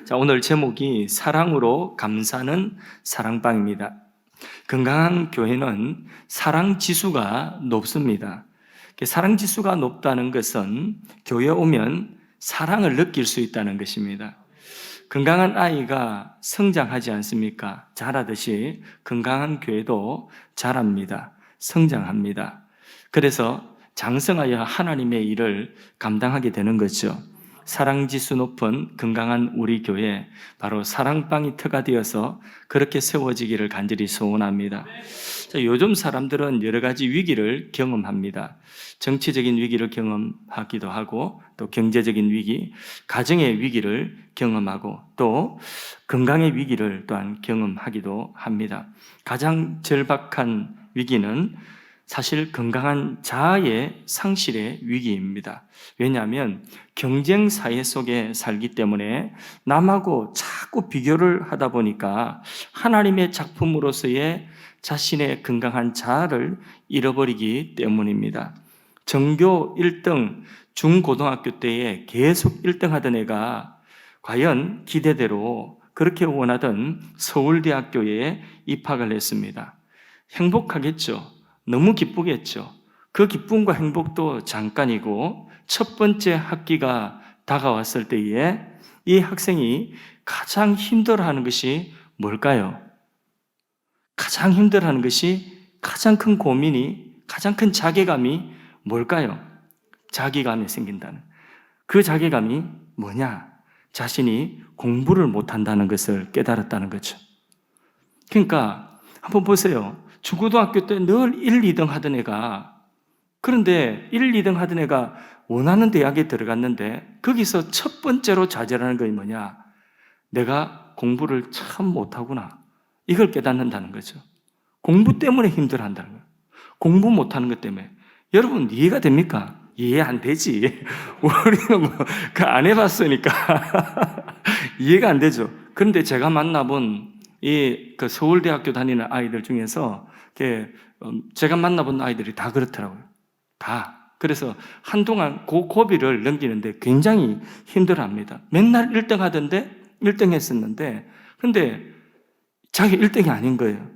자, 오늘 제목이 사랑으로 감사는 사랑방입니다. 건강한 교회는 사랑 지수가 높습니다. 사랑 지수가 높다는 것은 교회에 오면 사랑을 느낄 수 있다는 것입니다. 건강한 아이가 성장하지 않습니까? 자라듯이 건강한 교회도 자랍니다. 성장합니다. 그래서 장성하여 하나님의 일을 감당하게 되는 거죠. 사랑지수 높은 건강한 우리 교회, 바로 사랑방이 터가 되어서 그렇게 세워지기를 간절히 소원합니다. 자, 요즘 사람들은 여러 가지 위기를 경험합니다. 정치적인 위기를 경험하기도 하고, 또 경제적인 위기, 가정의 위기를 경험하고, 또 건강의 위기를 또한 경험하기도 합니다. 가장 절박한 위기는 사실 건강한 자아의 상실의 위기입니다. 왜냐하면 경쟁 사회 속에 살기 때문에 남하고 자꾸 비교를 하다 보니까 하나님의 작품으로서의 자신의 건강한 자아를 잃어버리기 때문입니다. 전교 1등 중고등학교 때에 계속 1등 하던 애가 과연 기대대로 그렇게 원하던 서울대학교에 입학을 했습니다. 행복하겠죠? 너무 기쁘겠죠. 그 기쁨과 행복도 잠깐이고 첫 번째 학기가 다가왔을 때에 이 학생이 가장 힘들어하는 것이 뭘까요? 가장 힘들어하는 것이, 가장 큰 고민이, 가장 큰 자괴감이 뭘까요? 자괴감이 생긴다는. 그 자괴감이 뭐냐? 자신이 공부를 못한다는 것을 깨달았다는 거죠. 그러니까 한번 보세요. 중고등학교 때 늘 1, 2등 하던 애가, 그런데 1, 2등 하던 애가 원하는 대학에 들어갔는데 거기서 첫 번째로 좌절하는 것이 뭐냐? 내가 공부를 참 못하구나. 이걸 깨닫는다는 거죠. 공부 때문에 힘들어한다는 거예요. 공부 못하는 것 때문에. 여러분 이해가 됩니까? 이해 안 되지. 우리는 그 안 해봤으니까 이해가 안 되죠. 그런데 제가 만나본 그 서울대학교 다니는 아이들 중에서 제가 만나본 아이들이 다 그렇더라고요. 다. 그래서 한동안 그 고비를 넘기는데 굉장히 힘들어합니다. 맨날 1등 하던데 1등 했었는데, 근데 자기 1등이 아닌 거예요.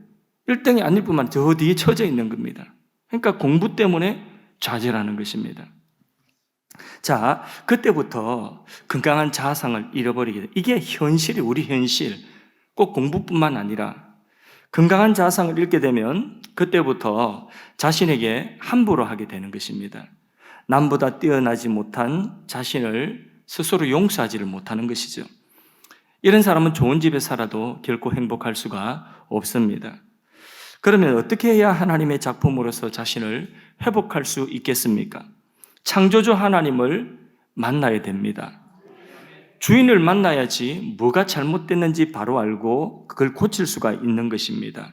1등이 아닐 뿐만 저 뒤에 처져 있는 겁니다. 그러니까 공부 때문에 좌절하는 것입니다. 자, 그때부터 건강한 자아상을 잃어버리게 돼. 이게 현실이, 우리 현실. 꼭 공부뿐만 아니라 건강한 자아상을 잃게 되면 그때부터 자신에게 함부로 하게 되는 것입니다. 남보다 뛰어나지 못한 자신을 스스로 용서하지를 못하는 것이죠. 이런 사람은 좋은 집에 살아도 결코 행복할 수가 없습니다. 그러면 어떻게 해야 하나님의 작품으로서 자신을 회복할 수 있겠습니까? 창조주 하나님을 만나야 됩니다. 주인을 만나야지 뭐가 잘못됐는지 바로 알고 그걸 고칠 수가 있는 것입니다.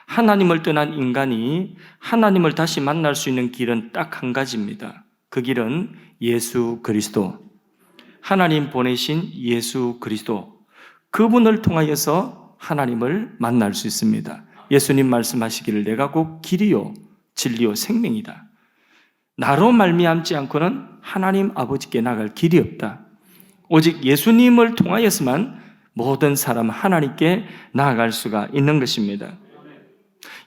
하나님을 떠난 인간이 하나님을 다시 만날 수 있는 길은 딱 한 가지입니다. 그 길은 예수 그리스도. 하나님 보내신 예수 그리스도. 그분을 통하여서 하나님을 만날 수 있습니다. 예수님 말씀하시기를 내가 곧 길이요 진리요 생명이다. 나로 말미암지 않고는 하나님 아버지께 나갈 길이 없다. 오직 예수님을 통하여서만 모든 사람 하나님께 나아갈 수가 있는 것입니다.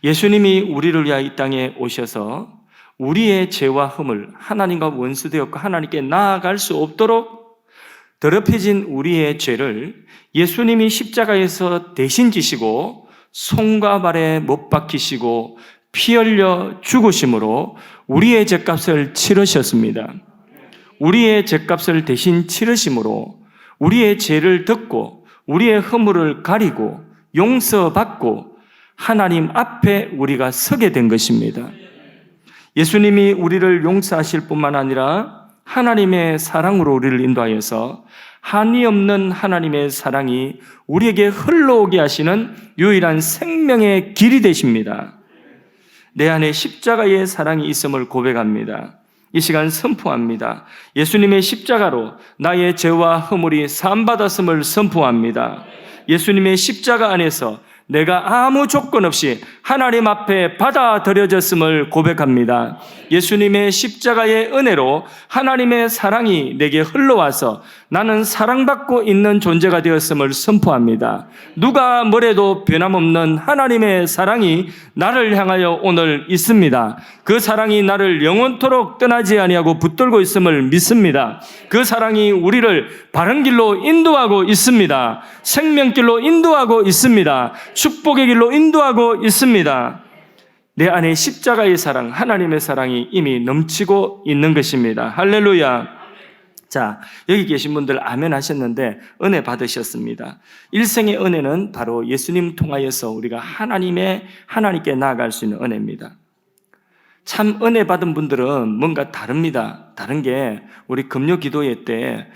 예수님이 우리를 위하여 이 땅에 오셔서 우리의 죄와 흠을 하나님과 원수되었고 하나님께 나아갈 수 없도록 더럽혀진 우리의 죄를 예수님이 십자가에서 대신 지시고 손과 발에 못 박히시고 피 흘려 죽으심으로 우리의 죄값을 치르셨습니다. 우리의 죄값을 대신 치르심으로 우리의 죄를 덮고 우리의 허물을 가리고 용서받고 하나님 앞에 우리가 서게 된 것입니다. 예수님이 우리를 용서하실 뿐만 아니라 하나님의 사랑으로 우리를 인도하여서 한이 없는 하나님의 사랑이 우리에게 흘러오게 하시는 유일한 생명의 길이 되십니다. 내 안에 십자가의 사랑이 있음을 고백합니다. 이 시간 선포합니다. 예수님의 십자가로 나의 죄와 허물이 사함받았음을 선포합니다. 예수님의 십자가 안에서 내가 아무 조건 없이 하나님 앞에 받아들여졌음을 고백합니다. 예수님의 십자가의 은혜로 하나님의 사랑이 내게 흘러와서 나는 사랑받고 있는 존재가 되었음을 선포합니다. 누가 뭐래도 변함없는 하나님의 사랑이 나를 향하여 오늘 있습니다. 그 사랑이 나를 영원토록 떠나지 아니하고 붙들고 있음을 믿습니다. 그 사랑이 우리를 바른 길로 인도하고 있습니다. 생명길로 인도하고 있습니다. 축복의 길로 인도하고 있습니다. 내 안에 십자가의 사랑, 하나님의 사랑이 이미 넘치고 있는 것입니다. 할렐루야. 자, 여기 계신 분들 아멘 하셨는데 은혜 받으셨습니다. 일생의 은혜는 바로 예수님 통하여서 우리가 하나님께 나아갈 수 있는 은혜입니다. 참 은혜 받은 분들은 뭔가 다릅니다. 다른 게 우리 금요 기도회 때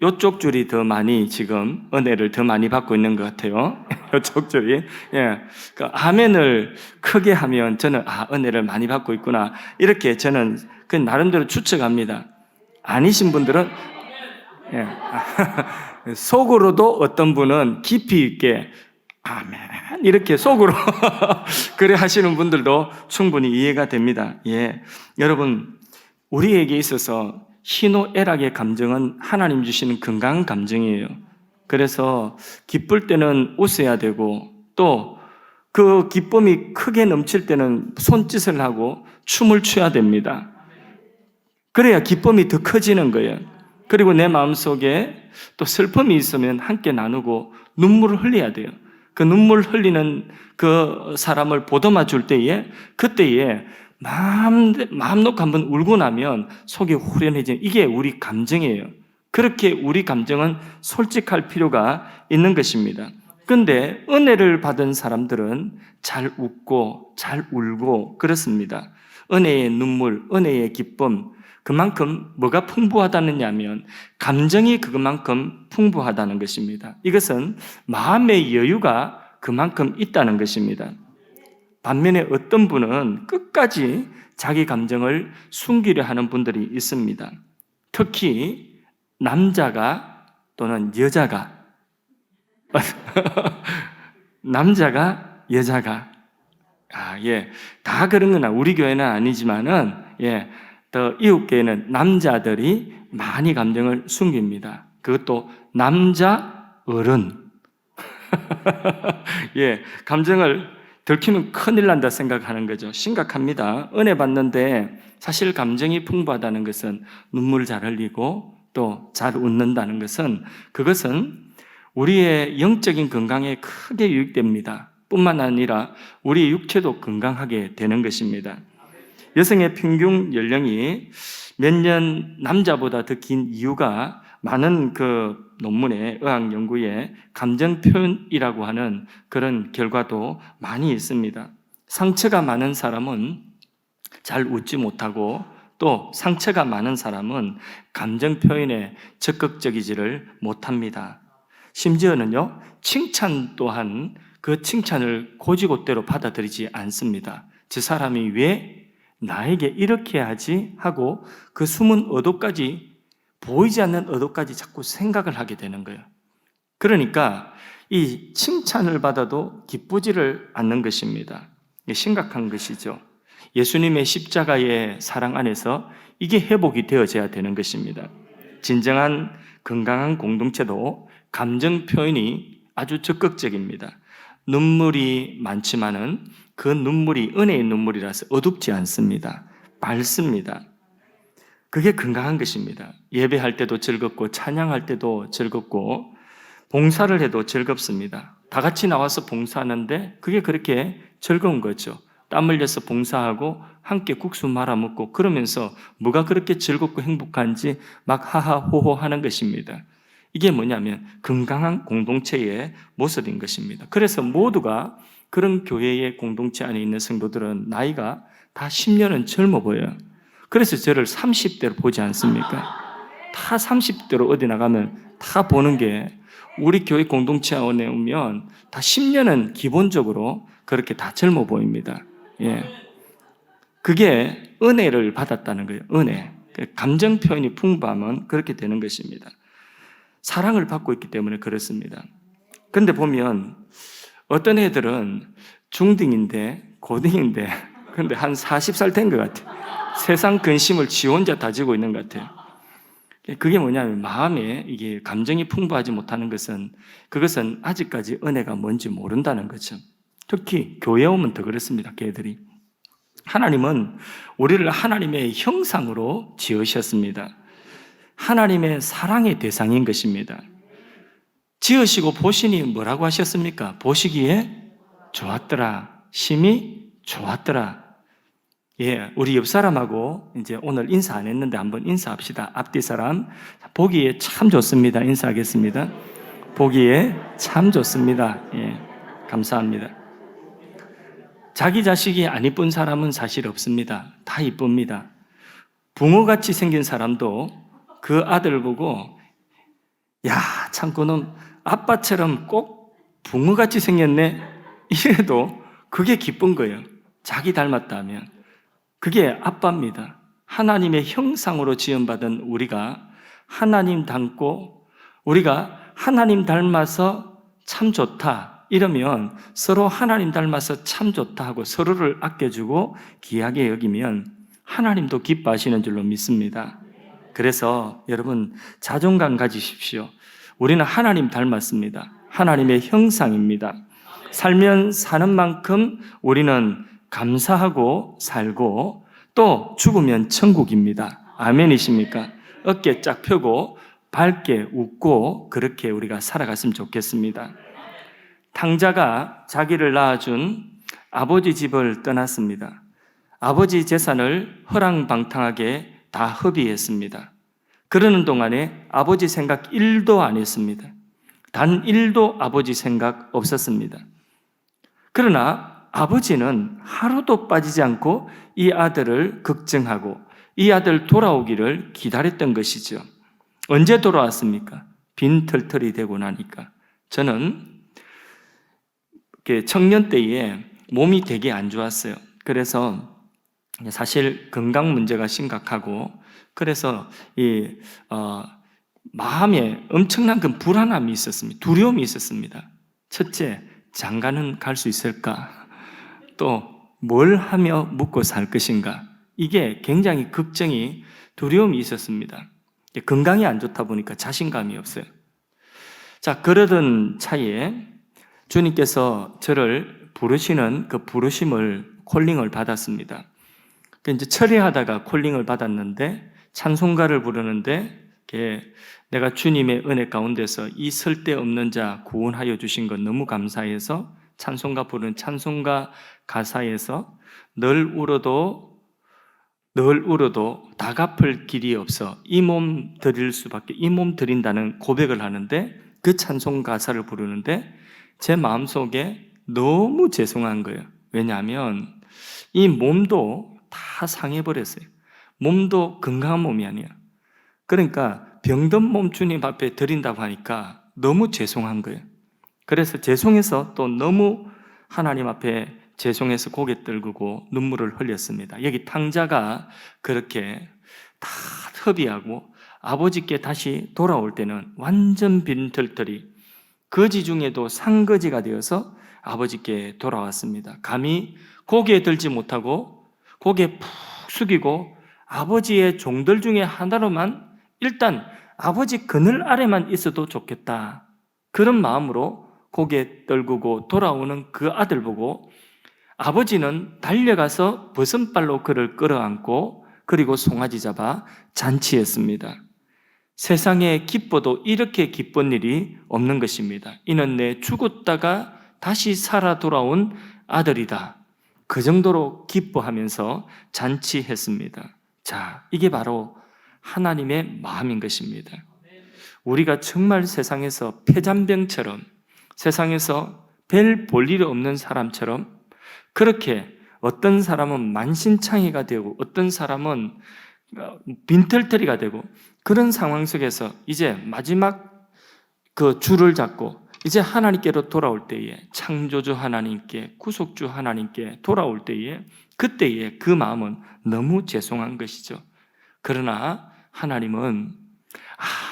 요쪽 줄이 더 많이 지금 은혜를 더 많이 받고 있는 것 같아요. 요쪽 줄이. 예. 그러니까 아멘을 크게 하면 저는 은혜를 많이 받고 있구나. 이렇게 저는 그 나름대로 추측합니다. 아니신 분들은 속으로도 어떤 분은 깊이 있게 아멘 이렇게 속으로 그래 하시는 분들도 충분히 이해가 됩니다. 예, 여러분 우리에게 있어서 희노애락의 감정은 하나님 주시는 건강한 감정이에요. 그래서 기쁠 때는 웃어야 되고 또 그 기쁨이 크게 넘칠 때는 손짓을 하고 춤을 춰야 됩니다. 그래야 기쁨이 더 커지는 거예요. 그리고 내 마음속에 또 슬픔이 있으면 함께 나누고 눈물을 흘려야 돼요. 그 눈물 흘리는 그 사람을 보듬어 줄 때에 그때에 마음 놓고 한번 울고 나면 속이 후련해지는 이게 우리 감정이에요. 그렇게 우리 감정은 솔직할 필요가 있는 것입니다. 그런데 은혜를 받은 사람들은 잘 웃고 잘 울고 그렇습니다. 은혜의 눈물, 은혜의 기쁨 그만큼 뭐가 풍부하다느냐 하면 감정이 그만큼 풍부하다는 것입니다. 이것은 마음의 여유가 그만큼 있다는 것입니다. 반면에 어떤 분은 끝까지 자기 감정을 숨기려 하는 분들이 있습니다. 특히 남자가 또는 여자가 남자가 여자가 다 그런 건 우리 교회는 아니지만은 더 이웃교회는 남자들이 많이 감정을 숨깁니다. 그것도 남자 어른 감정을 들키면 큰일 난다 생각하는 거죠. 심각합니다. 은혜 받는데 사실 감정이 풍부하다는 것은 눈물 잘 흘리고 또 잘 웃는다는 것은 그것은 우리의 영적인 건강에 크게 유익됩니다. 뿐만 아니라 우리의 육체도 건강하게 되는 것입니다. 여성의 평균 연령이 몇 년 남자보다 더 긴 이유가 많은 그 논문에 의학 연구에 감정 표현이라고 하는 그런 결과도 많이 있습니다. 상처가 많은 사람은 잘 웃지 못하고 또 상처가 많은 사람은 감정 표현에 적극적이지를 못합니다. 심지어는요, 칭찬 또한 그 칭찬을 고지고대로 받아들이지 않습니다. 저 사람이 왜 나에게 이렇게 하지 하고 그 숨은 의도까지 보이지 않는 의도까지 자꾸 생각을 하게 되는 거예요. 그러니까 이 칭찬을 받아도 기쁘지를 않는 것입니다. 이게 심각한 것이죠. 예수님의 십자가의 사랑 안에서 이게 회복이 되어져야 되는 것입니다. 진정한 건강한 공동체도 감정 표현이 아주 적극적입니다. 눈물이 많지만은 그 눈물이 은혜의 눈물이라서 어둡지 않습니다. 밝습니다. 그게 건강한 것입니다. 예배할 때도 즐겁고 찬양할 때도 즐겁고 봉사를 해도 즐겁습니다. 다 같이 나와서 봉사하는데 그게 그렇게 즐거운 거죠. 땀 흘려서 봉사하고 함께 국수 말아 먹고 그러면서 뭐가 그렇게 즐겁고 행복한지 막 하하호호 하는 것입니다. 이게 뭐냐면 건강한 공동체의 모습인 것입니다. 그래서 모두가 그런 교회의 공동체 안에 있는 성도들은 나이가 다 10년은 젊어 보여요. 그래서 저를 30대로 보지 않습니까? 다 30대로 어디 나가면 다 보는 게 우리 교회 공동체 안에 오면 다 10년은 기본적으로 그렇게 다 젊어 보입니다. 그게 은혜를 받았다는 거예요. 은혜. 감정 표현이 풍부하면 그렇게 되는 것입니다. 사랑을 받고 있기 때문에 그렇습니다. 그런데 보면 어떤 애들은 중딩인데 고딩인데 근데 한 40살 된 것 같아요. 세상 근심을 지 혼자 다지고 있는 것 같아요. 그게 뭐냐면 마음에 이게 감정이 풍부하지 못하는 것은 그것은 아직까지 은혜가 뭔지 모른다는 거죠. 특히 교회 오면 더 그렇습니다. 걔들이. 하나님은 우리를 하나님의 형상으로 지으셨습니다. 하나님의 사랑의 대상인 것입니다. 지으시고 보시니 뭐라고 하셨습니까? 보시기에 좋았더라. 심히 좋았더라. 예, 우리 옆 사람하고 이제 오늘 인사 안 했는데 한번 인사합시다. 앞뒤 사람. 보기에 참 좋습니다. 인사하겠습니다. 보기에 참 좋습니다. 예, 감사합니다. 자기 자식이 안 이쁜 사람은 사실 없습니다. 다 이쁩니다. 붕어같이 생긴 사람도 그 아들 보고 야, 참 그놈 아빠처럼 꼭 붕어같이 생겼네. 이래도 그게 기쁜 거예요. 자기 닮았다 하면. 그게 아빠입니다. 하나님의 형상으로 지음받은 우리가 하나님 닮고 우리가 하나님 닮아서 참 좋다 이러면 서로 하나님 닮아서 참 좋다 하고 서로를 아껴주고 귀하게 여기면 하나님도 기뻐하시는 줄로 믿습니다. 그래서 여러분 자존감 가지십시오. 우리는 하나님 닮았습니다. 하나님의 형상입니다. 살면 사는 만큼 우리는 감사하고 살고 또 죽으면 천국입니다. 아멘이십니까? 어깨 쫙 펴고 밝게 웃고 그렇게 우리가 살아갔으면 좋겠습니다. 탕자가 자기를 낳아준 아버지 집을 떠났습니다. 아버지 재산을 허랑방탕하게 다 허비했습니다. 그러는 동안에 아버지 생각 1도 안 했습니다. 단 1도 아버지 생각 없었습니다. 그러나 아버지는 하루도 빠지지 않고 이 아들을 걱정하고 이 아들 돌아오기를 기다렸던 것이죠. 언제 돌아왔습니까? 빈털털이 되고 나니까. 저는 청년 때에 몸이 되게 안 좋았어요. 그래서 사실 건강 문제가 심각하고 그래서 마음에 엄청난 그 불안함이 있었습니다. 두려움이 있었습니다. 첫째, 장가는 갈 수 있을까? 또 뭘 하며 묵고 살 것인가? 이게 굉장히 걱정이 두려움이 있었습니다. 건강이 안 좋다 보니까 자신감이 없어요. 자, 그러던 차에 주님께서 저를 부르시는 그 부르심을 콜링을 받았습니다. 이제 철회하다가 콜링을 받았는데 찬송가를 부르는데 내가 주님의 은혜 가운데서 이 쓸데없는 자 구원하여 주신 것 너무 감사해서 찬송가 부르는 찬송가 가사에서 늘 울어도 다 갚을 길이 없어 이 몸 드릴 수밖에 이 몸 드린다는 고백을 하는데 그 찬송 가사를 부르는데 제 마음속에 너무 죄송한 거예요. 왜냐하면 이 몸도 다 상해버렸어요. 몸도 건강한 몸이 아니야. 그러니까 병든 몸 주님 앞에 드린다고 하니까 너무 죄송한 거예요. 그래서 죄송해서 또 너무 하나님 앞에 죄송해서 고개 떨구고 눈물을 흘렸습니다. 여기 탕자가 그렇게 다 허비하고 아버지께 다시 돌아올 때는 완전 빈털털이 거지 중에도 상거지가 되어서 아버지께 돌아왔습니다. 감히 고개에 들지 못하고 고개 푹 숙이고 아버지의 종들 중에 하나로만 일단 아버지 그늘 아래만 있어도 좋겠다. 그런 마음으로 고개 떨구고 돌아오는 그 아들 보고 아버지는 달려가서 버선발로 그를 끌어안고 그리고 송아지 잡아 잔치했습니다. 세상에 기뻐도 이렇게 기쁜 일이 없는 것입니다. 이는 내 죽었다가 다시 살아 돌아온 아들이다. 그 정도로 기뻐하면서 잔치했습니다. 자, 이게 바로 하나님의 마음인 것입니다. 우리가 정말 세상에서 폐잔병처럼 세상에서 별 볼 일 없는 사람처럼 그렇게 어떤 사람은 만신창이가 되고 어떤 사람은 빈털터리가 되고 그런 상황 속에서 이제 마지막 그 줄을 잡고 이제 하나님께로 돌아올 때에 창조주 하나님께 구속주 하나님께 돌아올 때에 그때에 그 마음은 너무 죄송한 것이죠. 그러나 하나님은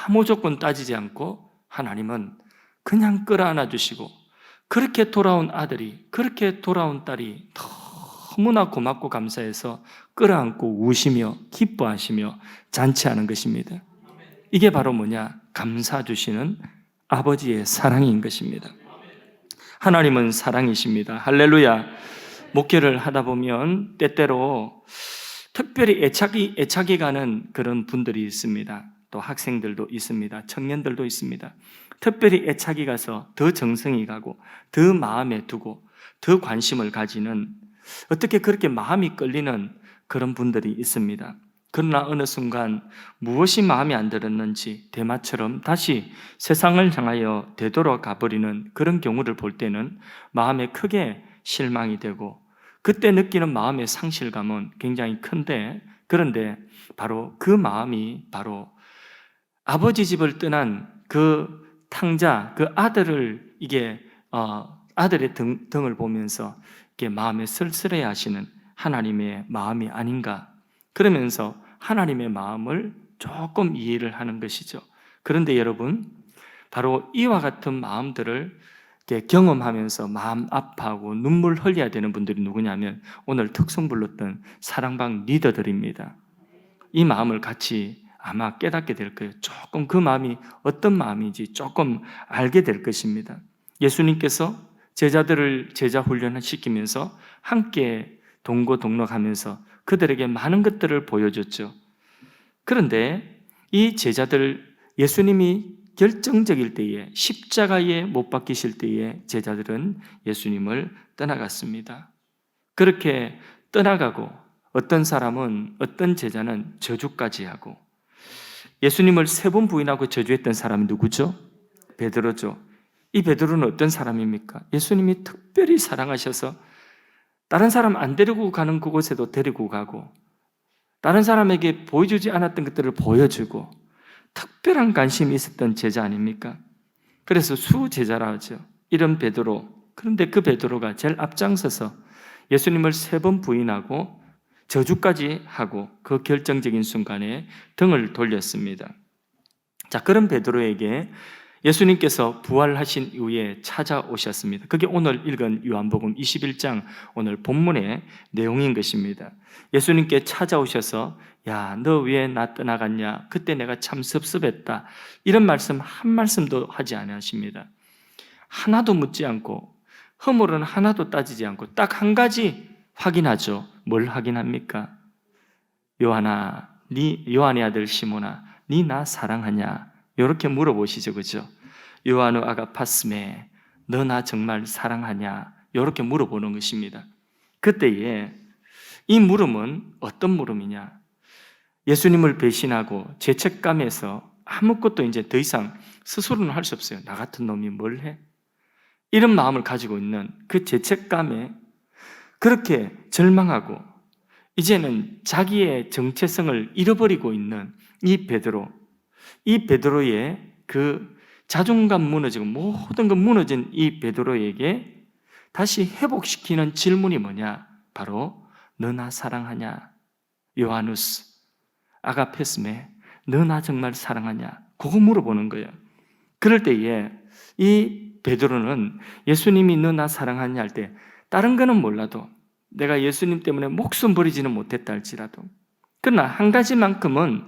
아무 조건 따지지 않고 하나님은 그냥 끌어안아 주시고 그렇게 돌아온 아들이, 그렇게 돌아온 딸이 너무나 고맙고 감사해서 끌어안고 우시며 기뻐하시며 잔치하는 것입니다. 이게 바로 뭐냐? 감사 주시는 아버지의 사랑인 것입니다. 하나님은 사랑이십니다. 할렐루야. 목회를 하다 보면 때때로 특별히 애착이 가는 그런 분들이 있습니다. 또 학생들도 있습니다. 청년들도 있습니다. 특별히 애착이 가서 더 정성이 가고 더 마음에 두고 더 관심을 가지는, 어떻게 그렇게 마음이 끌리는 그런 분들이 있습니다. 그러나 어느 순간 무엇이 마음에 안 들었는지 대마처럼 다시 세상을 향하여 되돌아가 버리는 그런 경우를 볼 때는 마음에 크게 실망이 되고, 그때 느끼는 마음의 상실감은 굉장히 큰데, 그런데 바로 그 마음이 바로 아버지 집을 떠난 그 탕자, 그 아들을 아들의 등을 보면서 이게 마음에 쓸쓸해 하시는 하나님의 마음이 아닌가, 그러면서 하나님의 마음을 조금 이해를 하는 것이죠. 그런데 여러분, 바로 이와 같은 마음들을 경험하면서 마음 아파하고 눈물 흘려야 되는 분들이 누구냐면 오늘 특송 불렀던 사랑방 리더들입니다. 이 마음을 같이 아마 깨닫게 될 거예요. 조금 그 마음이 어떤 마음인지 조금 알게 될 것입니다. 예수님께서 제자들을 제자 훈련을 시키면서 함께 동고동락하면서 그들에게 많은 것들을 보여줬죠. 그런데 이 제자들, 예수님이 결정적일 때에, 십자가에 못 박히실 때에 제자들은 예수님을 떠나갔습니다. 그렇게 떠나가고 어떤 사람은, 어떤 제자는 저주까지 하고, 예수님을 3번 부인하고 저주했던 사람이 누구죠? 베드로죠. 이 베드로는 어떤 사람입니까? 예수님이 특별히 사랑하셔서 다른 사람 안 데리고 가는 그곳에도 데리고 가고, 다른 사람에게 보여주지 않았던 것들을 보여주고, 특별한 관심이 있었던 제자 아닙니까? 그래서 수제자라 하죠. 이런 베드로. 그런데 그 베드로가 제일 앞장서서 예수님을 3번 부인하고 저주까지 하고 그 결정적인 순간에 등을 돌렸습니다. 자, 그런 베드로에게 예수님께서 부활하신 이후에 찾아오셨습니다. 그게 오늘 읽은 요한복음 21장 오늘 본문의 내용인 것입니다. 예수님께 찾아오셔서 야, 너 왜 나 떠나갔냐? 그때 내가 참 섭섭했다. 이런 말씀 한 말씀도 하지 않으십니다. 하나도 묻지 않고 허물은 하나도 따지지 않고 딱 한 가지 확인하죠. 뭘 확인합니까? 요한의 아들 시몬아, 니 나 사랑하냐? 이렇게 물어보시죠, 그죠? 요한의 아가파스메, 너 나 정말 사랑하냐? 이렇게 물어보는 것입니다. 그때에 이 물음은 어떤 물음이냐? 예수님을 배신하고 죄책감에서 아무것도 이제 더 이상 스스로는 할 수 없어요. 나 같은 놈이 뭘 해? 이런 마음을 가지고 있는 그 죄책감에 그렇게 절망하고 이제는 자기의 정체성을 잃어버리고 있는 이 베드로의 그 자존감 무너지고 모든 것 무너진 이 베드로에게 다시 회복시키는 질문이 뭐냐? 바로 너 나 사랑하냐? 요하누스 아가페스메, 너 나 정말 사랑하냐? 그거 물어보는 거예요. 그럴 때에 이 베드로는 예수님이 너 나 사랑하냐 할 때 다른 거는 몰라도, 내가 예수님 때문에 목숨 버리지는 못했다 할지라도, 그러나 한 가지만큼은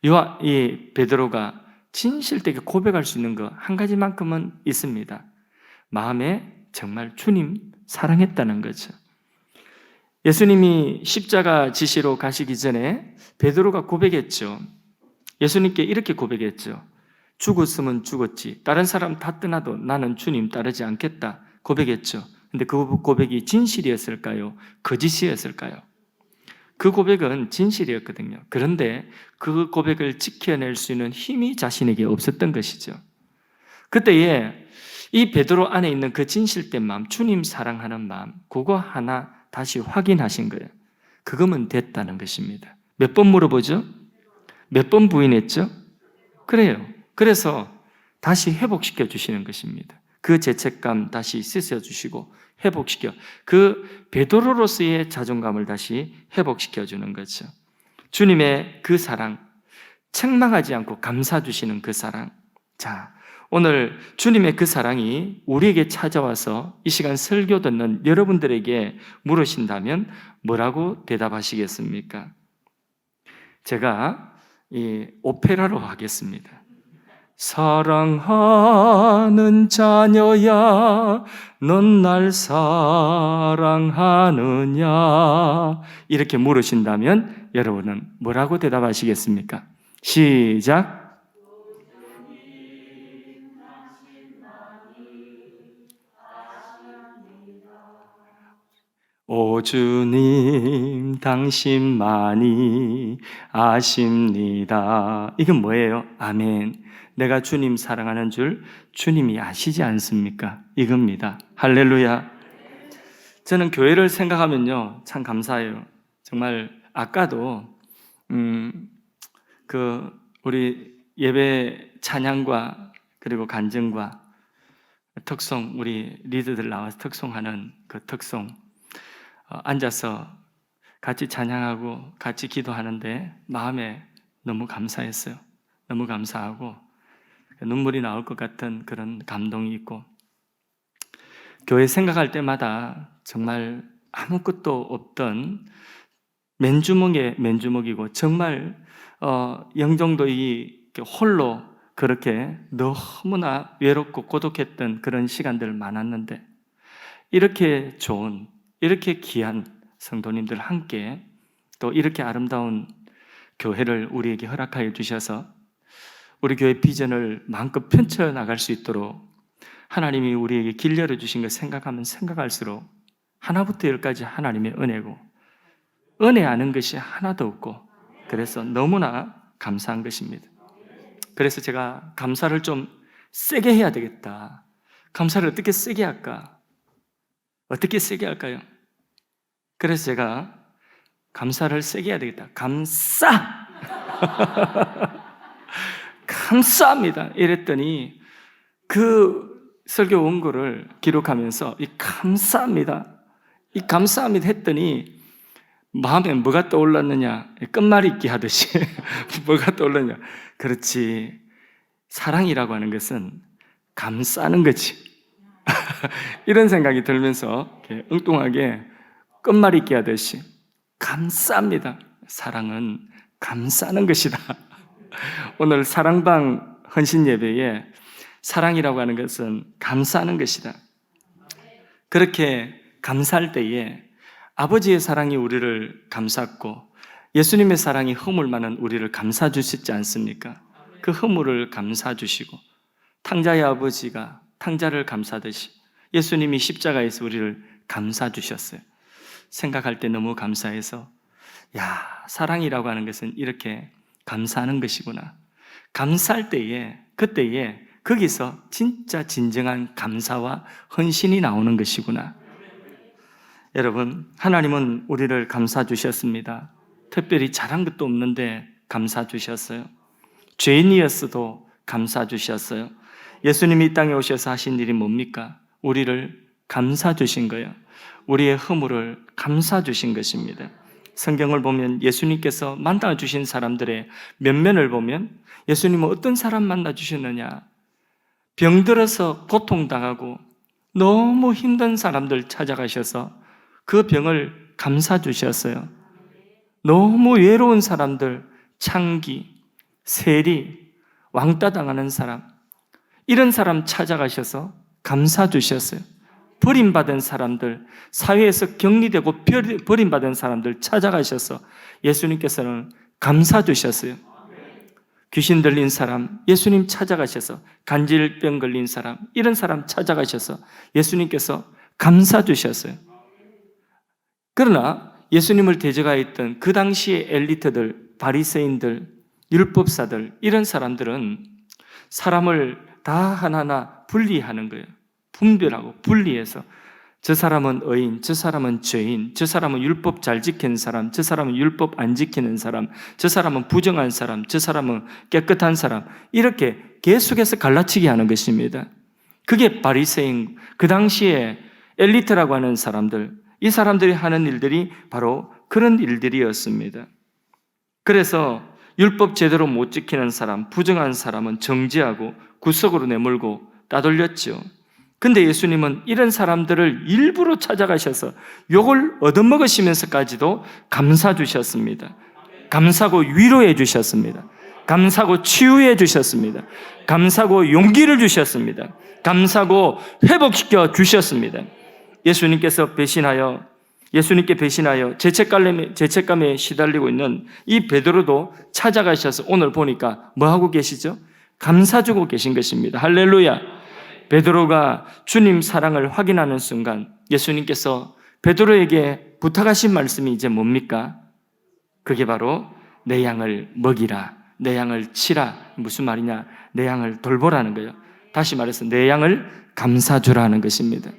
이 베드로가 진실되게 고백할 수 있는 거 한 가지만큼은 있습니다. 마음에 정말 주님 사랑했다는 거죠. 예수님이 십자가 지시로 가시기 전에 베드로가 고백했죠. 예수님께 이렇게 고백했죠. 죽었으면 죽었지, 다른 사람 다 떠나도 나는 주님 따르지 않겠다 고백했죠. 근데 그 고백이 진실이었을까요? 거짓이었을까요? 그 고백은 진실이었거든요. 그런데 그 고백을 지켜낼 수 있는 힘이 자신에게 없었던 것이죠. 그때에 이 베드로 안에 있는 그 진실된 마음, 주님 사랑하는 마음, 그거 하나 다시 확인하신 거예요. 그거면 됐다는 것입니다. 몇 번 물어보죠? 몇 번 부인했죠? 그래요. 그래서 다시 회복시켜 주시는 것입니다. 그 죄책감 다시 씻어주시고 회복시켜, 그 베드로로서의 자존감을 다시 회복시켜 주는 거죠. 주님의 그 사랑, 책망하지 않고 감사 주시는 그 사랑. 자, 오늘 주님의 그 사랑이 우리에게 찾아와서 이 시간 설교 듣는 여러분들에게 물으신다면 뭐라고 대답하시겠습니까? 제가 이 오페라로 하겠습니다. 사랑하는 자녀야, 넌 날 사랑하느냐? 이렇게 물으신다면 여러분은 뭐라고 대답하시겠습니까? 시작. 오 주님, 당신만이 아십니다. 이건 뭐예요? 아멘. 내가 주님 사랑하는 줄 주님이 아시지 않습니까? 이겁니다. 할렐루야. 저는 교회를 생각하면요, 참 감사해요. 정말 아까도 우리 예배 찬양과 그리고 간증과 특송, 우리 리더들 나와서 특송하는 그 특송 앉아서 같이 찬양하고 같이 기도하는데 마음에 너무 감사했어요. 너무 감사하고 눈물이 나올 것 같은 그런 감동이 있고, 교회 생각할 때마다 정말 아무것도 없던 맨주먹에 맨주먹이고 정말 영종도이 홀로 그렇게 너무나 외롭고 고독했던 그런 시간들 많았는데, 이렇게 좋은, 이렇게 귀한 성도님들 함께 또 이렇게 아름다운 교회를 우리에게 허락하여 주셔서 우리 교회 비전을 마음껏 펼쳐나갈 수 있도록 하나님이 우리에게 길 열어주신 걸 생각하면 생각할수록 하나부터 열까지 하나님의 은혜고, 은혜 아는 것이 하나도 없고, 그래서 너무나 감사한 것입니다. 그래서 제가 감사를 좀 세게 해야 되겠다. 감사를 어떻게 세게 할까? 어떻게 세게 할까요? 그래서 제가 감사를 세게 해야 되겠다. 감사! 감사합니다. 이랬더니 그 설교 원고를 기록하면서 이 감사합니다. 이 감사합니다 했더니 마음에 뭐가 떠올랐느냐? 끝말잇기 하듯이 뭐가 떠올랐냐? 그렇지. 사랑이라고 하는 것은 감싸는 거지. 이런 생각이 들면서 이렇게 엉뚱하게 끝말잇기 하듯이 감사합니다. 사랑은 감싸는 것이다. 오늘 사랑방 헌신 예배에 사랑이라고 하는 것은 감사하는 것이다. 그렇게 감사할 때에 아버지의 사랑이 우리를 감쌌고 예수님의 사랑이 허물 많은 우리를 감싸 주셨지 않습니까? 그 허물을 감싸 주시고 탕자의 아버지가 탕자를 감싸듯이 예수님이 십자가에서 우리를 감싸 주셨어요. 생각할 때 너무 감사해서 사랑이라고 하는 것은 이렇게 감사하는 것이구나. 감사할 때에 그때에 거기서 진짜 진정한 감사와 헌신이 나오는 것이구나. 여러분, 하나님은 우리를 감싸 주셨습니다. 특별히 잘한 것도 없는데 감싸 주셨어요. 죄인이었어도 감싸 주셨어요. 예수님이 이 땅에 오셔서 하신 일이 뭡니까? 우리를 감싸 주신 거예요. 우리의 허물을 감싸 주신 것입니다. 성경을 보면 예수님께서 만나 주신 사람들의 면면을 보면 예수님은 어떤 사람 만나 주셨느냐? 병들어서 고통당하고 너무 힘든 사람들 찾아가셔서 그 병을 감싸 주셨어요. 너무 외로운 사람들, 창기, 세리, 왕따 당하는 사람, 이런 사람 찾아가셔서 감싸 주셨어요. 버림받은 사람들, 사회에서 격리되고 버림받은 사람들 찾아가셔서 예수님께서는 감싸 주셨어요. 귀신 들린 사람, 예수님 찾아가셔서 간질병 걸린 사람, 이런 사람 찾아가셔서 예수님께서 감싸 주셨어요. 그러나 예수님을 대적하였던 그 당시의 엘리트들, 바리새인들, 율법사들, 이런 사람들은 사람을 다 하나하나 분리하는 거예요. 분별하고 분리해서 저 사람은 의인, 저 사람은 죄인, 저 사람은 율법 잘 지키는 사람, 저 사람은 율법 안 지키는 사람, 저 사람은 부정한 사람, 저 사람은 깨끗한 사람, 이렇게 계속해서 갈라치기 하는 것입니다. 그게 바리새인, 그 당시에 엘리트라고 하는 사람들, 이 사람들이 하는 일들이 바로 그런 일들이었습니다. 그래서 율법 제대로 못 지키는 사람, 부정한 사람은 정죄하고 구석으로 내몰고 따돌렸죠. 근데 예수님은 이런 사람들을 일부러 찾아가셔서 욕을 얻어먹으시면서까지도 감사 주셨습니다. 감사하고 위로해 주셨습니다. 감사하고 치유해 주셨습니다. 감사하고 용기를 주셨습니다. 감사하고 회복시켜 주셨습니다. 예수님께 배신하여 죄책감에 시달리고 있는 이 베드로도 찾아가셔서 오늘 보니까 뭐하고 계시죠? 감사주고 계신 것입니다. 할렐루야. 베드로가 주님 사랑을 확인하는 순간 예수님께서 베드로에게 부탁하신 말씀이 이제 뭡니까? 그게 바로 내 양을 먹이라, 내 양을 치라. 무슨 말이냐? 내 양을 돌보라는 거예요. 다시 말해서 내 양을 감사주라는 것입니다.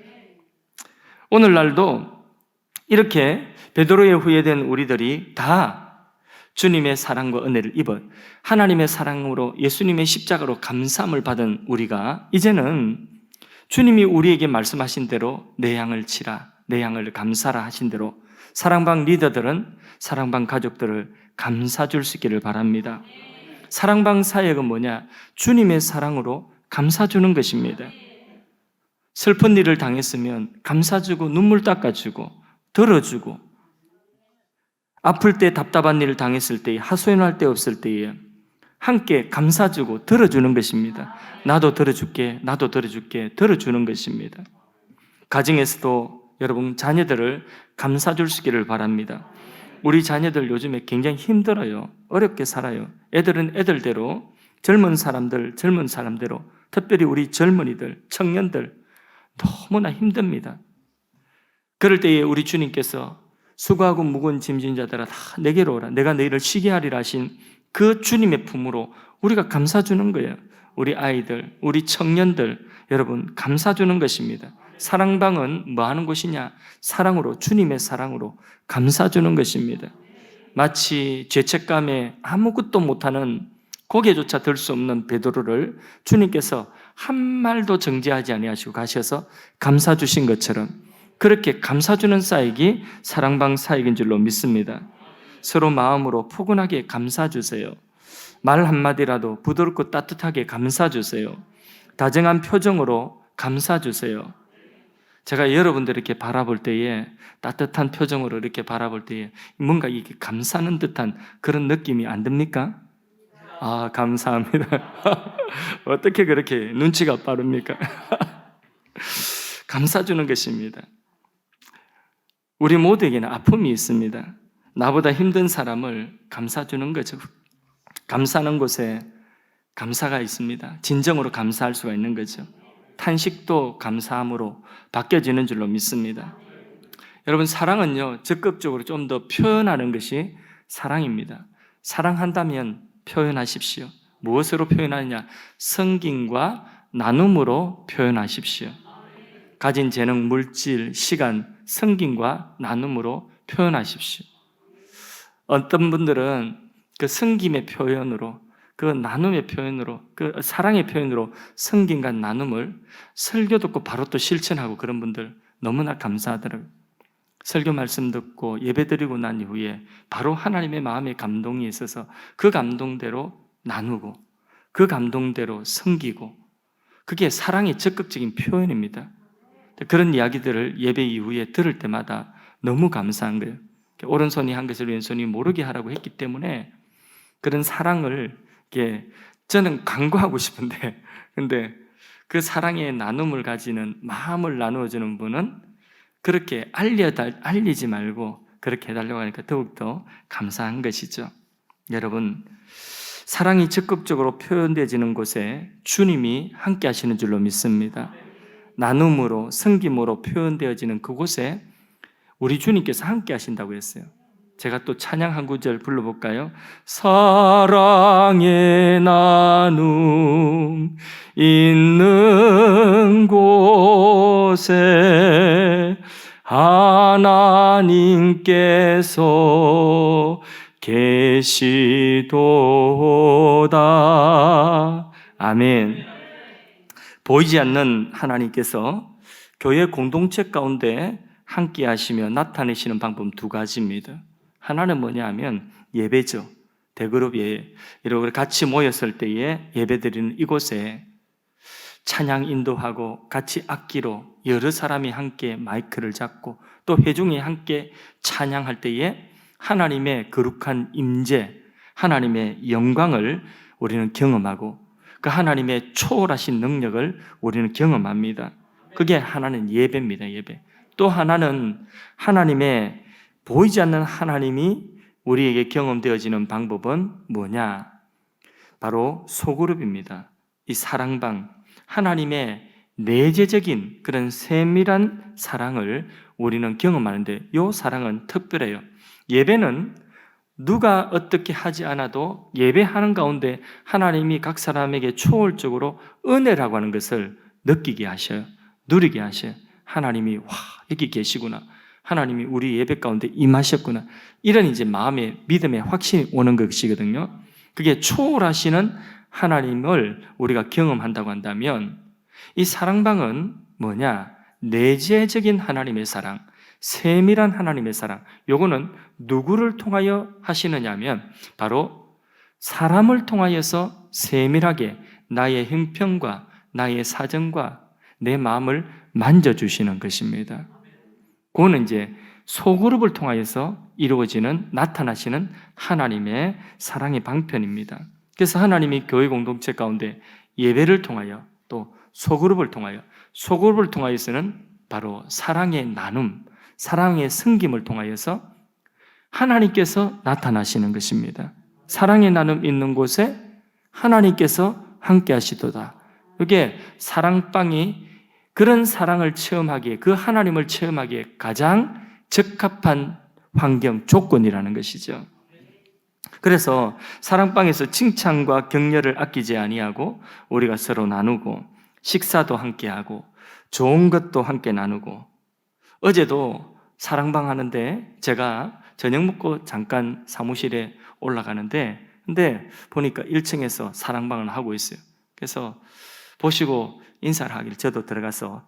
오늘날도 이렇게 베드로에 후회된 우리들이 다 주님의 사랑과 은혜를 입어 하나님의 사랑으로 예수님의 십자가로 감사함을 받은 우리가 이제는 주님이 우리에게 말씀하신 대로 내 양을 치라, 내 양을 감사라 하신 대로 사랑방 리더들은 사랑방 가족들을 감사 줄 수 있기를 바랍니다. 사랑방 사역은 뭐냐? 주님의 사랑으로 감사 주는 것입니다. 슬픈 일을 당했으면 감사 주고 눈물 닦아주고 들어주고, 아플 때 답답한 일을 당했을 때, 하소연할 때 없을 때에 함께 감사주고 들어주는 것입니다. 나도 들어줄게, 나도 들어줄게, 들어주는 것입니다. 가정에서도 여러분 자녀들을 감사줄 수 있기를 바랍니다. 우리 자녀들 요즘에 굉장히 힘들어요. 어렵게 살아요. 애들은 애들대로, 젊은 사람대로, 특별히 우리 젊은이들, 청년들 너무나 힘듭니다. 그럴 때에 우리 주님께서 수고하고 무거운 짐진 자들아 다 내게로 오라, 내가 너희를 쉬게 하리라 하신 그 주님의 품으로 우리가 감사주는 거예요. 우리 아이들, 우리 청년들, 여러분 감사주는 것입니다. 사랑방은 뭐 하는 곳이냐? 사랑으로, 주님의 사랑으로 감사주는 것입니다. 마치 죄책감에 아무것도 못하는 고개조차 들 수 없는 베드로를 주님께서 한 말도 정죄하지 아니하시고 가셔서 감사주신 것처럼 그렇게 감사주는 사역이 사랑방 사역인 줄로 믿습니다. 서로 마음으로 포근하게 감사주세요. 말 한마디라도 부드럽고 따뜻하게 감사주세요. 다정한 표정으로 감사주세요. 제가 여러분들 이렇게 바라볼 때에 따뜻한 표정으로 이렇게 바라볼 때에 뭔가 이게 감사하는 듯한 그런 느낌이 안 듭니까? 아, 감사합니다. 어떻게 그렇게 눈치가 빠릅니까? 감사주는 것입니다. 우리 모두에게는 아픔이 있습니다. 나보다 힘든 사람을 감사주는 거죠. 감사하는 곳에 감사가 있습니다. 진정으로 감사할 수가 있는 거죠. 탄식도 감사함으로 바뀌어지는 줄로 믿습니다. 여러분, 사랑은요, 적극적으로 좀 더 표현하는 것이 사랑입니다. 사랑한다면 표현하십시오. 무엇으로 표현하느냐? 섬김과 나눔으로 표현하십시오. 가진 재능, 물질, 시간, 섬김과 나눔으로 표현하십시오. 어떤 분들은 그 섬김의 표현으로, 그 나눔의 표현으로, 그 사랑의 표현으로 섬김과 나눔을 설교 듣고 바로 또 실천하고 그런 분들 너무나 감사하더라고요. 설교 말씀 듣고 예배 드리고 난 이후에 바로 하나님의 마음에 감동이 있어서 그 감동대로 나누고 그 감동대로 섬기고, 그게 사랑의 적극적인 표현입니다. 그런 이야기들을 예배 이후에 들을 때마다 너무 감사한 거예요. 오른손이 한 것을 왼손이 모르게 하라고 했기 때문에 그런 사랑을 저는 강구하고 싶은데, 근데 그 사랑의 나눔을 가지는 마음을 나누어주는 분은 그렇게 알리지 말고 그렇게 해달라고 하니까 더욱더 감사한 것이죠. 여러분, 사랑이 적극적으로 표현되어지는 곳에 주님이 함께 하시는 줄로 믿습니다. 나눔으로, 섬김으로 표현되어지는 그곳에 우리 주님께서 함께 하신다고 했어요. 제가 또 찬양 한 구절 불러볼까요? 사랑의 나눔 있는 곳에 하나님께서 계시도다. 아멘. 보이지 않는 하나님께서 교회 공동체 가운데 함께 하시며 나타내시는 방법 두 가지입니다. 하나는 뭐냐 하면 예배죠. 대그룹이 이렇게 같이 모였을 때에 예배드리는 이곳에 찬양 인도하고 같이 악기로 여러 사람이 함께 마이크를 잡고 또 회중이 함께 찬양할 때에 하나님의 거룩한 임재, 하나님의 영광을 우리는 경험하고 그 하나님의 초월하신 능력을 우리는 경험합니다. 그게 하나는 예배입니다. 예배. 또 하나는 하나님의 보이지 않는 하나님이 우리에게 경험되어지는 방법은 뭐냐? 바로 소그룹입니다. 이 사랑방, 하나님의 내재적인 그런 세밀한 사랑을 우리는 경험하는데 이 사랑은 특별해요. 예배는 누가 어떻게 하지 않아도 예배하는 가운데 하나님이 각 사람에게 초월적으로 은혜라고 하는 것을 느끼게 하셔요. 누리게 하셔요. 하나님이 와 여기 계시구나. 하나님이 우리 예배 가운데 임하셨구나. 이런 이제 마음의 믿음의 확신이 오는 것이거든요. 그게 초월하시는 하나님을 우리가 경험한다고 한다면 이 사랑방은 뭐냐? 내재적인 하나님의 사랑, 세밀한 하나님의 사랑. 요거는 누구를 통하여 하시느냐면 바로 사람을 통하여서 세밀하게 나의 형편과 나의 사정과 내 마음을 만져주시는 것입니다. 그거는 이제 소그룹을 통하여서 이루어지는 나타나시는 하나님의 사랑의 방편입니다. 그래서 하나님이 교회 공동체 가운데 예배를 통하여 또 소그룹을 통하여서는 바로 사랑의 나눔, 사랑의 섬김을 통하여서 하나님께서 나타나시는 것입니다. 사랑의 나눔 있는 곳에 하나님께서 함께 하시도다. 이게 사랑방이 그런 사랑을 체험하기에, 그 하나님을 체험하기에 가장 적합한 환경, 조건이라는 것이죠. 그래서 사랑방에서 칭찬과 격려를 아끼지 아니하고 우리가 서로 나누고 식사도 함께하고 좋은 것도 함께 나누고, 어제도 사랑방 하는데 제가 저녁 먹고 잠깐 사무실에 올라가는데 근데 보니까 1층에서 사랑방을 하고 있어요. 그래서 보시고 인사를 하길 저도 들어가서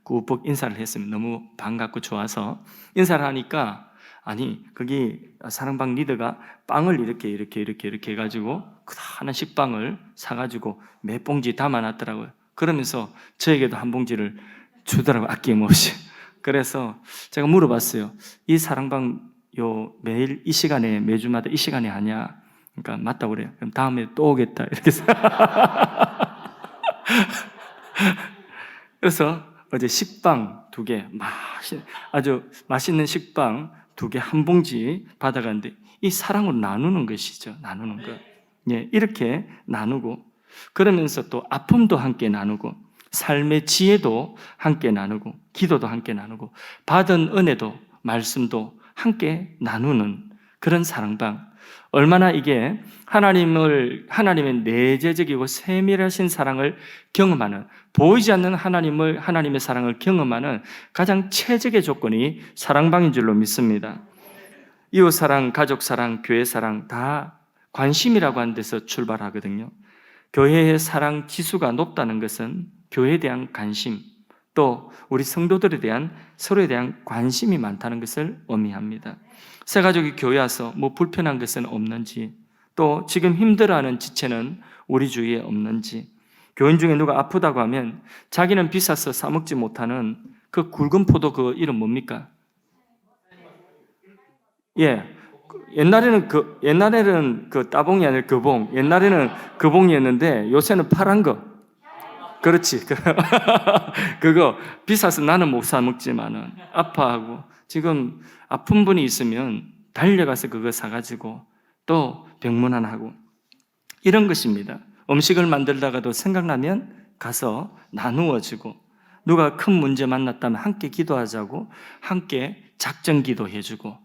꾹꾹 인사를 했으면 너무 반갑고 좋아서 인사를 하니까 아니 거기 사랑방 리더가 빵을 이렇게 해가지고 크다란 식빵을 사가지고 몇 봉지 담아놨더라고요. 그러면서 저에게도 한 봉지를 주더라고요. 아낌없이. 그래서 제가 물어봤어요. 이 사랑방 매일 이 시간에 매주마다 이 시간에 하냐? 그러니까 맞다고 그래요. 그럼 다음에 또 오겠다 이렇게 해서 그래서 어제 식빵 2개 아주 맛있는 식빵 2개 한 봉지 받아갔는데 이 사랑으로 나누는 것이죠. 나누는 것. 예, 이렇게 나누고 그러면서 또 아픔도 함께 나누고 삶의 지혜도 함께 나누고 기도도 함께 나누고 받은 은혜도 말씀도 함께 나누는 그런 사랑방. 얼마나 이게 하나님의 내재적이고 세밀하신 사랑을 경험하는, 보이지 않는 하나님의 사랑을 경험하는 가장 최적의 조건이 사랑방인 줄로 믿습니다. 이웃 사랑, 가족 사랑, 교회 사랑 다 관심이라고 하는 데서 출발하거든요. 교회의 사랑 지수가 높다는 것은 교회에 대한 관심, 또 우리 성도들에 대한 서로에 대한 관심이 많다는 것을 의미합니다. 새 가족이 교회 와서 뭐 불편한 것은 없는지, 또 지금 힘들어하는 지체는 우리 주위에 없는지, 교인 중에 누가 아프다고 하면 자기는 비싸서 사 먹지 못하는 그 굵은 포도 그 이름 뭡니까? 예, 옛날에는 그 따봉이 아니라 그봉, 옛날에는 그봉이었는데 요새는 파란 거. 그렇지. 그거 비싸서 나는 못 사 먹지만은 아파하고 지금 아픈 분이 있으면 달려가서 그거 사가지고 또 병문안하고 이런 것입니다. 음식을 만들다가도 생각나면 가서 나누어주고, 누가 큰 문제 만났다면 함께 기도하자고 함께 작전 기도해주고,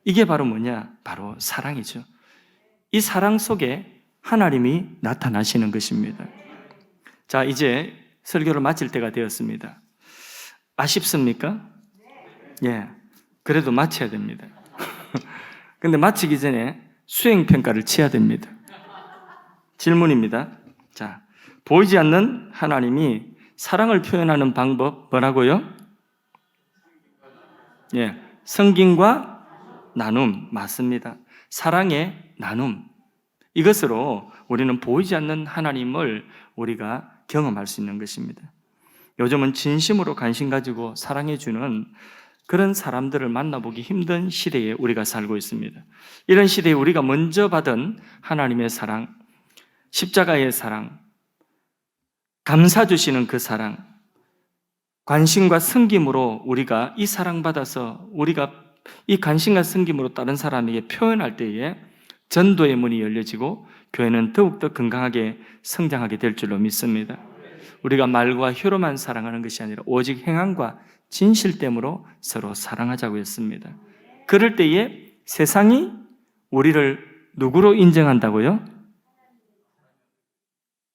이게 바로 뭐냐? 바로 사랑이죠. 이 사랑 속에 하나님이 나타나시는 것입니다. 자, 이제 설교를 마칠 때가 되었습니다. 아쉽습니까? 예. 그래도 마쳐야 됩니다. 근데 마치기 전에 수행평가를 쳐야 됩니다. 질문입니다. 자, 보이지 않는 하나님이 사랑을 표현하는 방법 뭐라고요? 예. 성김과 나눔 맞습니다. 사랑의 나눔, 이것으로 우리는 보이지 않는 하나님을 우리가 경험할 수 있는 것입니다. 요즘은 진심으로 관심 가지고 사랑해주는 그런 사람들을 만나보기 힘든 시대에 우리가 살고 있습니다. 이런 시대에 우리가 먼저 받은 하나님의 사랑, 십자가의 사랑, 감사 주시는 그 사랑, 관심과 섬김으로 우리가 이 사랑받아서 우리가 이 관심과 섬김으로 다른 사람에게 표현할 때에 전도의 문이 열려지고 교회는 더욱더 건강하게 성장하게 될 줄로 믿습니다. 우리가 말과 혀로만 사랑하는 것이 아니라 오직 행함과 진실됨으로 서로 사랑하자고 했습니다. 그럴 때에 세상이 우리를 누구로 인정한다고요?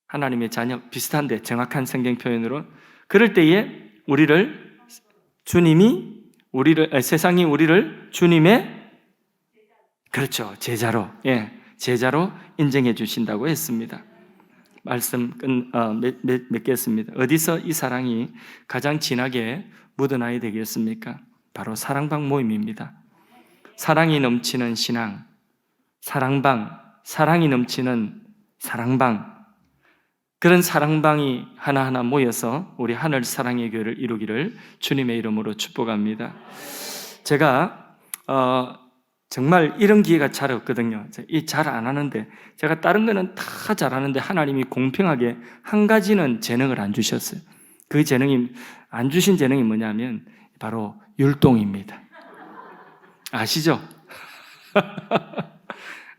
하나님의 자녀, 비슷한데 정확한 성경 표현으로. 그럴 때에 세상이 우리를 주님의, 그렇죠, 제자로, 제자로 인정해 주신다고 했습니다. 말씀 맺겠습니다. 어디서 이 사랑이 가장 진하게 묻어나야 되겠습니까? 바로 사랑방 모임입니다. 사랑이 넘치는 신앙, 사랑이 넘치는 사랑방, 그런 사랑방이 하나하나 모여서 우리 하늘 사랑의 교회를 이루기를 주님의 이름으로 축복합니다. 제가 정말 이런 기회가 잘 없거든요. 잘 안 하는데, 제가 다른 거는 다 잘하는데 하나님이 공평하게 한 가지는 재능을 안 주셨어요. 그 재능이, 안 주신 재능이 뭐냐면 바로 율동입니다. 아시죠?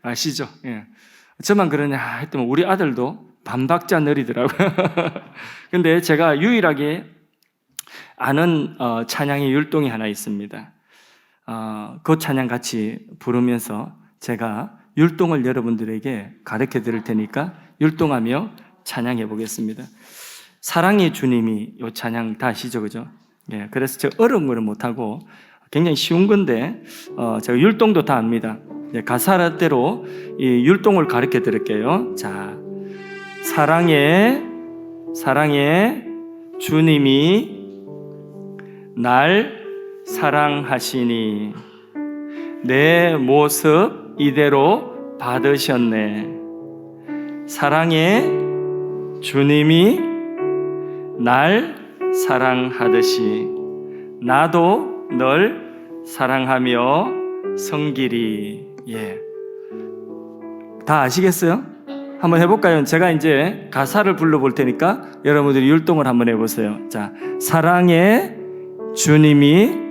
아시죠? 예. 저만 그러냐 했더니 우리 아들도 반박자 느리더라고요. 근데 제가 유일하게 아는 찬양의 율동이 하나 있습니다. 그 찬양 같이 부르면서 제가 율동을 여러분들에게 가르쳐 드릴 테니까 율동하며 찬양해 보겠습니다. 사랑의 주님이 이 찬양 다 아시죠? 그죠? 예, 그래서 제가 어려운 거는 못하고 굉장히 쉬운 건데 제가 율동도 다 압니다. 예, 가사대로 이 율동을 가르쳐 드릴게요. 자, 사랑의 주님이 날 사랑하시니 내 모습 이대로 받으셨네. 사랑의 주님이 날 사랑하듯이 나도 널 사랑하며 섬기리. 예, 다 아시겠어요? 한번 해볼까요? 제가 이제 가사를 불러볼 테니까 여러분들이 율동을 한번 해보세요. 자, 사랑의 주님이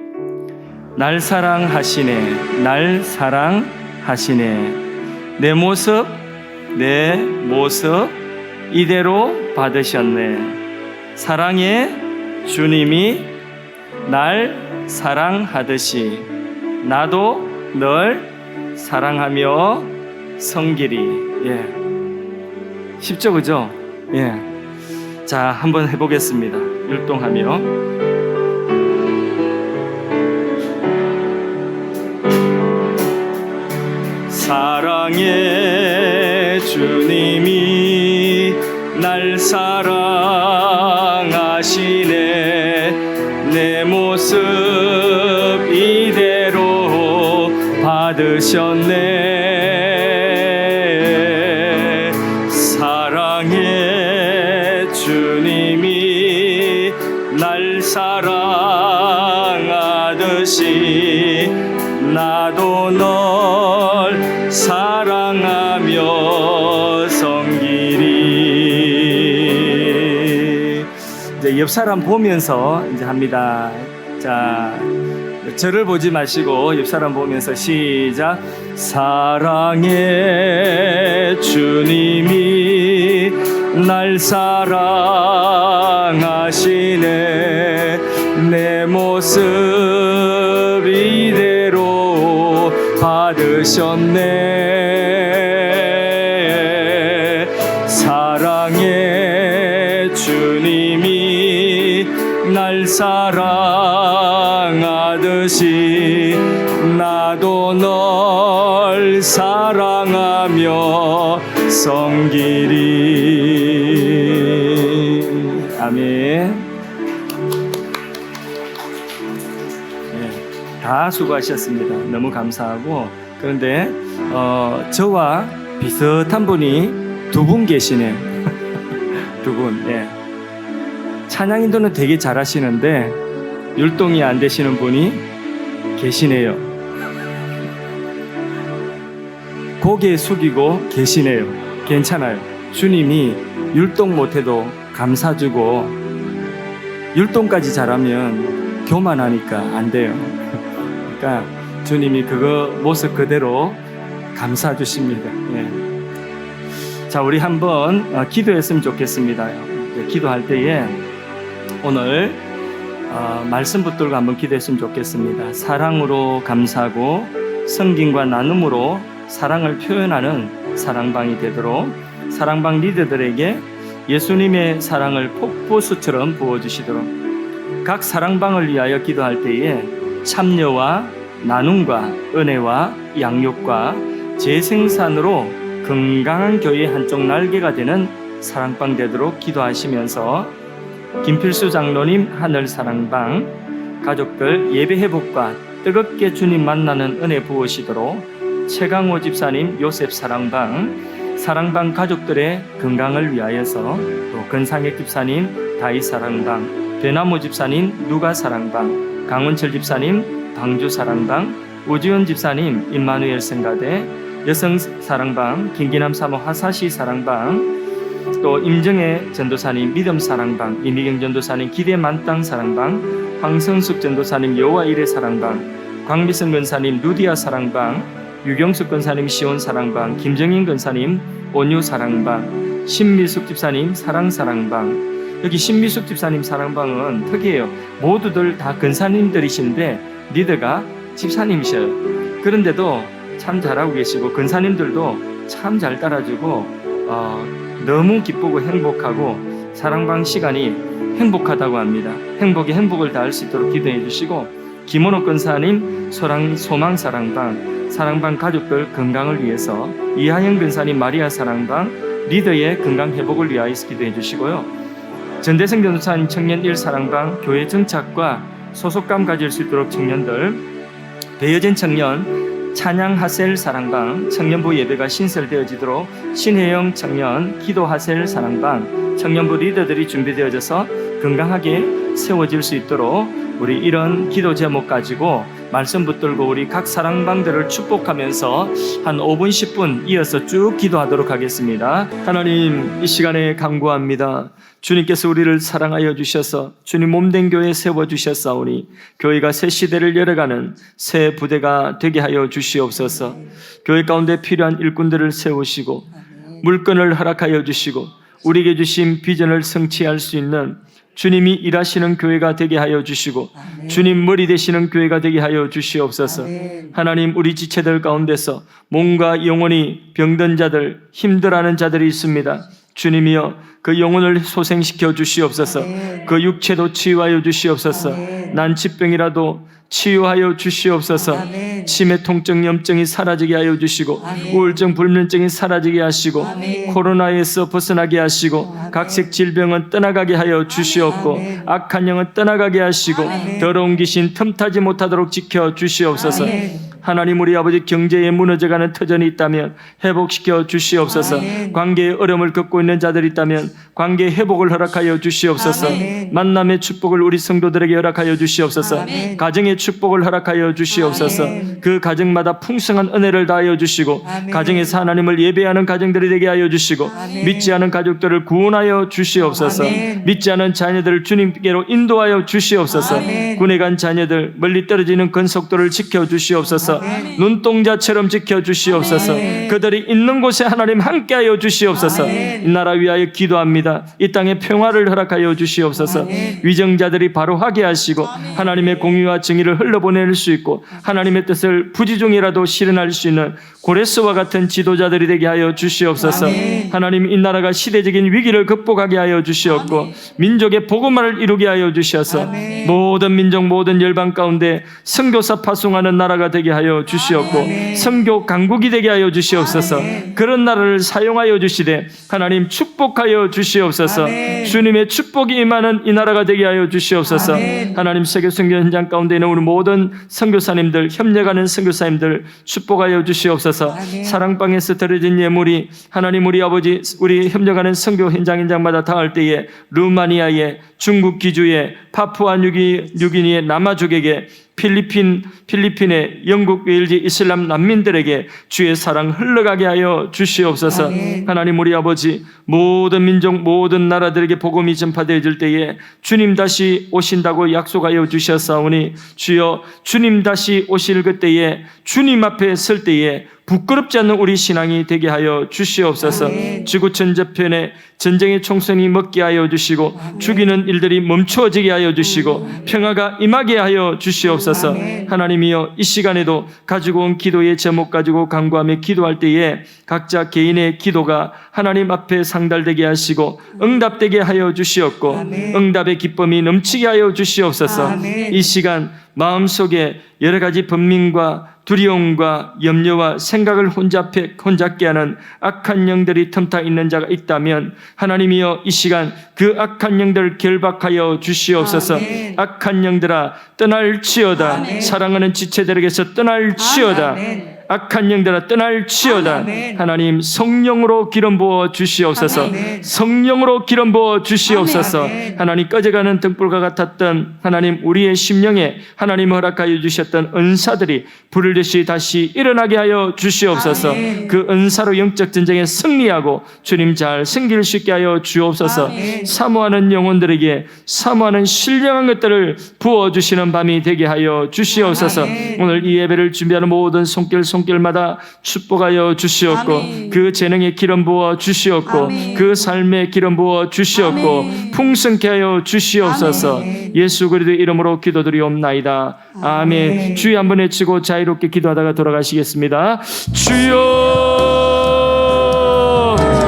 날 사랑하시네, 날 사랑하시네. 내 모습 이대로 받으셨네. 사랑의 주님이 날 사랑하듯이 나도 널 사랑하며 섬기리. 예, 쉽죠, 그죠? 예. 자, 한번 해보겠습니다. 율동하며. 사랑의 주님이 날 사랑하시네. 내 모습 이대로 받으셨네. 사랑의 주님이 날 사랑하듯이 나도 널 사랑하며 섬기리. 이제 옆 사람 보면서 이제 합니다. 자, 저를 보지 마시고 옆 사람 보면서 시작. 사랑의 주님이 날 사랑하시네. 내 모습 이대로 받으셨네. 사랑의 주님이 날 사랑하듯이 나도 널 사랑하며 섬기리. 아멘. 다 수고하셨습니다. 너무 감사하고 그런데 저와 비슷한 분이 두 분 계시네요. 두 분. 예. 찬양 인도는 되게 잘하시는데 율동이 안 되시는 분이 계시네요. 고개 숙이고 계시네요. 괜찮아요. 주님이 율동 못해도 감사주고, 율동까지 잘하면 교만하니까 안 돼요. 그러니까 주님이 그거 모습 그대로 감사 주십니다. 예. 자, 우리 한번 기도했으면 좋겠습니다. 기도할 때에 오늘 말씀 붙들고 한번 기도했으면 좋겠습니다. 사랑으로 감사하고 섬김과 나눔으로 사랑을 표현하는 사랑방이 되도록 사랑방 리더들에게 예수님의 사랑을 폭포수처럼 부어주시도록 각 사랑방을 위하여 기도할 때에 참여와 나눔과 은혜와 양육과 재생산으로 건강한 교회의 한쪽 날개가 되는 사랑방 되도록 기도하시면서 김필수 장로님 하늘사랑방 가족들 예배회복과 뜨겁게 주님 만나는 은혜 부으시도록 최강호 집사님 요셉사랑방 사랑방 가족들의 건강을 위하여서 또 건상혁 집사님 다윗사랑방 대나무 집사님 누가사랑방 강원철 집사님 방주사랑방 우지원 집사님 임마누엘 성가대 여성사랑방 김기남 사모 하사시 사랑방 또 임정혜 전도사님 믿음사랑방 이미경 전도사님 기대만땅 사랑방 황성숙 전도사님 여호와 이레 사랑방 광미성 권사님 루디아 사랑방 유경숙 권사님 시온 사랑방 김정인 권사님 온유 사랑방 신미숙 집사님 사랑 사랑방 여기 신미숙 집사님 사랑방은 특이해요. 모두들 다 권사님들이신데 리더가 집사님이셔요. 그런데도 참 잘하고 계시고 권사님들도 참 잘 따라주고 너무 기쁘고 행복하고 사랑방 시간이 행복하다고 합니다. 행복에 행복을 더할 수 있도록 기도해 주시고 김원호 권사님 소망사랑방 사랑방 가족들 건강을 위해서 이하영 권사님 마리아 사랑방 리더의 건강 회복을 위하여서 기도해 주시고요. 전대성 전도사님 청년 1사랑방 교회 정착과 소속감 가질 수 있도록 청년들 배여진 청년 찬양 하셀 사랑방 청년부 예배가 신설되어지도록 신혜영 청년 기도 하셀 사랑방 청년부 리더들이 준비되어져서 건강하게 세워질 수 있도록 우리 이런 기도 제목 가지고 말씀 붙들고 우리 각 사랑방들을 축복하면서 한 5분 10분 이어서 쭉 기도하도록 하겠습니다. 하나님, 이 시간에 간구합니다. 주님께서 우리를 사랑하여 주셔서 주님 몸된 교회 세워주셨사오니 교회가 새 시대를 열어가는 새 부대가 되게 하여 주시옵소서. 교회 가운데 필요한 일꾼들을 세우시고 물건을 허락하여 주시고 우리에게 주신 비전을 성취할 수 있는 주님이 일하시는 교회가 되게 하여 주시고 주님 머리 되시는 교회가 되게 하여 주시옵소서. 하나님, 우리 지체들 가운데서 몸과 영혼이 병든 자들, 힘들어하는 자들이 있습니다. 주님이여 그 영혼을 소생시켜 주시옵소서. 그 육체도 치유하여 주시옵소서. 난치병이라도 치유하여 주시옵소서. 치매 통증 염증이 사라지게 하여 주시고 우울증 불면증이 사라지게 하시고 코로나에서 벗어나게 하시고 각색 질병은 떠나가게 하여 주시옵고 악한 영은 떠나가게 하시고 더러운 귀신 틈타지 못하도록 지켜 주시옵소서. 하나님, 우리 아버지 경제에 무너져가는 터전이 있다면 회복시켜 주시옵소서. 관계에 어려움을 겪고 있는 자들이 있다면 관계 회복을 허락하여 주시옵소서. 만남의 축복을 우리 성도들에게 허락하여 주시옵소서. 가정의 축복을 허락하여 주시옵소서. 그 가정마다 풍성한 은혜를 다하여 주시고 가정에서 하나님을 예배하는 가정들이 되게 하여 주시고 믿지 않은 가족들을 구원하여 주시옵소서. 믿지 않은 자녀들을 주님께로 인도하여 주시옵소서. 군에 간 자녀들 멀리 떨어지는 건속도를 지켜 주시옵소서. 눈동자처럼 지켜 주시옵소서. 그들이 있는 곳에 하나님 함께하여 주시옵소서. 이 나라 위하여 기도합니다. 이 땅에 평화를 허락하여 주시옵소서. 위정자들이 바로 하게 하시고 하나님의 공의와 정의를 흘러보낼 수 있고 하나님의 뜻을 부지중이라도 실현할 수 있는 고레스와 같은 지도자들이 되게 하여 주시옵소서. 하나님, 이 나라가 시대적인 위기를 극복하게 하여 주시옵고 민족의 복음화를 이루게 하여 주셔서 모든 민족 모든 열방 가운데 선교사 파송하는 나라가 되게 하여 주시옵고 선교 강국이 되게 하여 주시옵소서. 그런 나라를 사용하여 주시되 하나님 축복하여 주시옵소서. 주님의 축복이 임하는 이 나라가 되게 하여 주시옵소서. 하나님, 세계 선교 현장 가운데 있는 우리 모든 선교사님들, 협력하는 선교사님들 축복하여 주시옵소서. 사랑방에서 드려진 예물이 하나님, 우리 아버지, 우리 협력하는 선교 현장마다 닿을 때에 루마니아에, 중국 기주에, 파푸아 뉴기니의 남아족에게, 필리핀의 영국, 웨일즈, 이슬람 난민들에게 주의 사랑 흘러가게 하여 주시옵소서. 하나님, 우리 아버지, 모든 민족 모든 나라들에게 복음이 전파되어질 때에 주님 다시 오신다고 약속하여 주셨사오니 주여, 주님 다시 오실 그때에 주님 앞에 설 때에 부끄럽지 않는 우리 신앙이 되게 하여 주시옵소서. 지구촌 저편에 전쟁의 총성이 먹게 하여 주시고 죽이는 일들이 멈추어지게 하여 주시고 평화가 임하게 하여 주시옵소서. 하나님이여, 이 시간에도 가지고 온 기도의 제목 가지고 간구하며 기도할 때에 각자 개인의 기도가 하나님 앞에 상달되게 하시고 응답되게 하여 주시옵고 응답의 기쁨이 넘치게 하여 주시옵소서. 이 시간 마음속에 여러 가지 번민과 두려움과 염려와 생각을 혼잡게 하는 악한 영들이 틈타 있는 자가 있다면 하나님이여, 이 시간 그 악한 영들을 결박하여 주시옵소서. 악한 영들아 떠날지어다. 사랑하는 지체들에게서 떠날지어다. 악한 영들아 떠날지어다. 하나님, 성령으로 기름 부어 주시옵소서. 성령으로 기름 부어 주시옵소서. 하나님, 꺼져가는 등불과 같았던 하나님, 우리의 심령에 하나님 허락하여 주셨던 은사들이 불을 듯이 다시 일어나게 하여 주시옵소서. 그 은사로 영적 전쟁에 승리하고 주님 잘 승기를 수 있게 하여 주옵소서. 사모하는 영혼들에게 사모하는 신령한 것들을 부어주시는 밤이 되게 하여 주시옵소서. 오늘 이 예배를 준비하는 모든 손길마다 축복하여 주시옵고 그 재능에 기름 부어 주시옵고 그 삶에 기름 부어 주시옵고 풍성케 하여 주시옵소서. 예수 그리스도의 이름으로 기도드리옵나이다. 아멘. 주여 한번 외치고 자유롭게 기도하다가 돌아가시겠습니다. 주여.